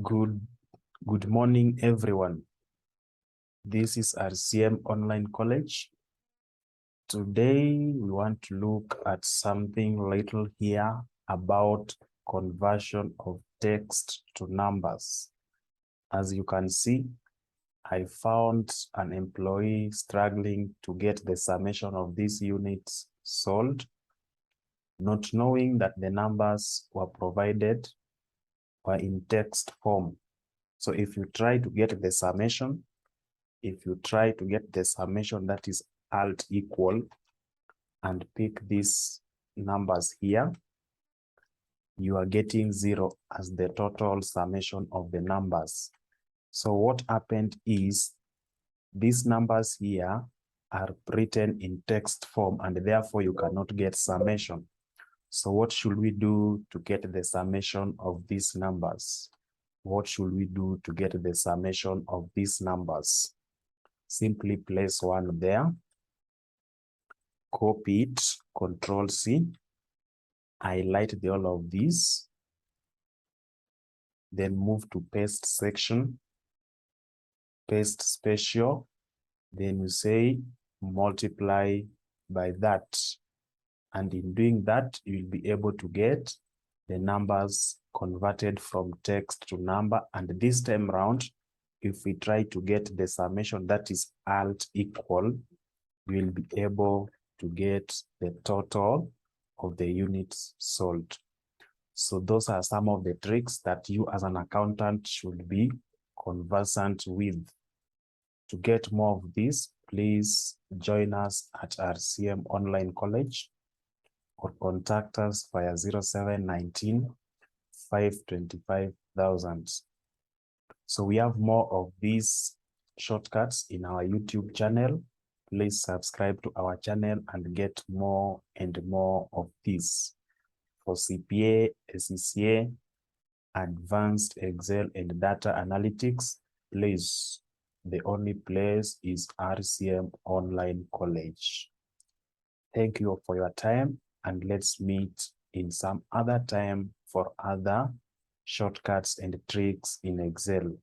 Good morning, everyone. This is RCM Online College. Today, we want to look at something little here about conversion of text to numbers. As you can see, I found an employee struggling to get the summation of these units solved, not knowing that the numbers were provided were in text form. So if you try to get the summation, that is alt equal and pick these numbers here, you are getting 0 as the total summation of the numbers. So what happened is these numbers here are written in text form and therefore you cannot get summation. So what should we do to get the summation of these numbers? What should we do to get the summation of these numbers? Simply place 1 there, copy it, Control C, highlight all of these, then move to paste section, paste special, then you say multiply by that. And in doing that, you'll be able to get the numbers converted from text to number. And this time round, if we try to get the summation that is alt equal, we'll be able to get the total of the units sold. So those are some of the tricks that you as an accountant should be conversant with. To get more of this, please join us at RCM Online College or contact us via 0719 525,000. So we have more of these shortcuts in our YouTube channel. Please subscribe to our channel and get more and more of these. For CPA, ACCA, Advanced Excel and Data Analytics, please, the only place is RCM Online College. Thank you for your time, and let's meet in some other time for other shortcuts and tricks in Excel.